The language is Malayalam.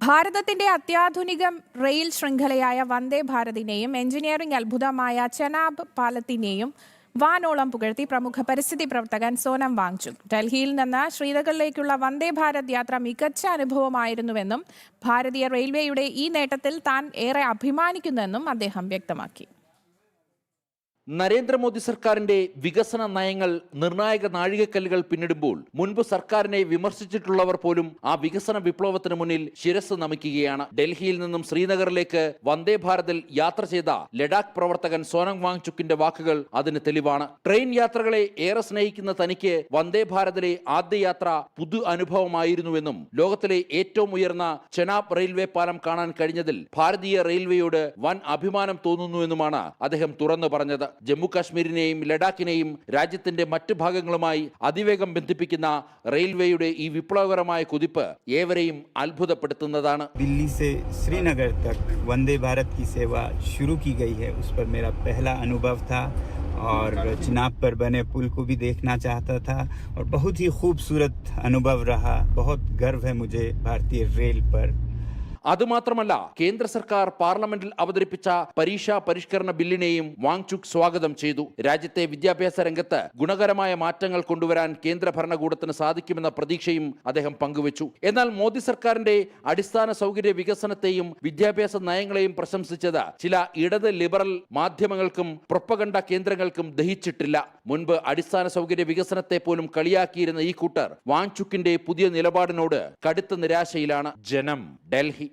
ഭാരതത്തിന്റെ അത്യാധുനിക റെയിൽ ശൃംഖലയായ വന്ദേ ഭാരതിനെയും എഞ്ചിനീയറിംഗ് അത്ഭുതമായ ചെനാബ് പാലത്തിനെയും വാനോളം പുകഴ്ത്തി പ്രമുഖ പരിസ്ഥിതി പ്രവർത്തകൻ സോനം വാങ്ചുക്. ഡൽഹിയിൽ നിന്ന് ശ്രീനഗറിലേക്കുള്ള വന്ദേ ഭാരത് യാത്ര മികച്ച അനുഭവമായിരുന്നുവെന്നും ഭാരതീയ റെയിൽവേയുടെ ഈ നേട്ടത്തിൽ താൻ ഏറെ അഭിമാനിക്കുന്നുവെന്നും അദ്ദേഹം വ്യക്തമാക്കി. നരേന്ദ്രമോദി സർക്കാരിന്റെ വികസന നയങ്ങൾ നിർണായക നാഴികക്കല്ലുകൾ പിന്നിടുമ്പോൾ മുൻപ് സർക്കാരിനെ വിമർശിച്ചിട്ടുള്ളവർ പോലും ആ വികസന വിപ്ലവത്തിന് മുന്നിൽ ശിരസ് നമിക്കുകയാണ്. ഡൽഹിയിൽ നിന്നും ശ്രീനഗറിലേക്ക് വന്ദേ ഭാരതിൽ യാത്ര ചെയ്ത ലഡാക്ക് പ്രവർത്തകൻ സോനം വാങ്ചുക്കിന്റെ വാക്കുകൾ അതിന് തെളിവാണ്. ട്രെയിൻ യാത്രകളെ ഏറെ സ്നേഹിക്കുന്ന തനിക്ക് വന്ദേ ഭാരതിലെ ആദ്യ യാത്ര പുതു അനുഭവമായിരുന്നുവെന്നും ലോകത്തിലെ ഏറ്റവും ഉയർന്ന ചെനാബ് റെയിൽവേ പാലം കാണാൻ കഴിഞ്ഞതിൽ ഭാരതീയ റെയിൽവേയോട് വൻ അഭിമാനം തോന്നുന്നുവെന്നുമാണ് അദ്ദേഹം തുറന്നു പറഞ്ഞത്. ജമ്മു കാശ്മീരിനെയും ലഡാക്കിനെയും രാജ്യത്തിന്റെ മറ്റു ഭാഗങ്ങളുമായി അതിവേഗം ബന്ധിപ്പിക്കുന്ന റെയിൽവേയുടെ ഈ വിപ്ലവകരമായ കുതിപ്പ് ഏവരെയും അത്ഭുതപ്പെടുത്തുന്നതാണ്. दिल्ली से श्रीनगर तक वंदे भारत की सेवा शुरू की गई है, उस पर मेरा पहला अनुभव था और चिनाब पर बने पुल को भी देखना चाहता था और बहुत ही खूबसूरत अनुभव रहा. बहुत गर्व है मुझे भारतीय रेल पर. അതുമാത്രമല്ല, കേന്ദ്ര സർക്കാർ പാർലമെന്റിൽ അവതരിപ്പിച്ച പരീക്ഷാ പരിഷ്കരണ ബില്ലിനെയും വാങ്ചുക് സ്വാഗതം ചെയ്തു. രാജ്യത്തെ വിദ്യാഭ്യാസ രംഗത്ത് ഗുണകരമായ മാറ്റങ്ങൾ കൊണ്ടുവരാൻ കേന്ദ്ര ഭരണകൂടത്തിന് സാധിക്കുമെന്ന പ്രതീക്ഷയും അദ്ദേഹം പങ്കുവച്ചു. എന്നാൽ മോദി സർക്കാരിന്റെ അടിസ്ഥാന സൗകര്യ വികസനത്തെയും വിദ്യാഭ്യാസ നയങ്ങളെയും പ്രശംസിച്ചത് ചില ഇടത് ലിബറൽ മാധ്യമങ്ങൾക്കും പ്രൊപ്പഗണ്ട കേന്ദ്രങ്ങൾക്കും ദഹിച്ചിട്ടില്ല. മുൻപ് അടിസ്ഥാന സൗകര്യ വികസനത്തെ പോലും കളിയാക്കിയിരുന്ന ഈ കൂട്ടർ വാങ്ചുക്കിന്റെ പുതിയ നിലപാടിനോട് കടുത്ത നിരാശയിലാണ്. ജനം, ഡൽഹി.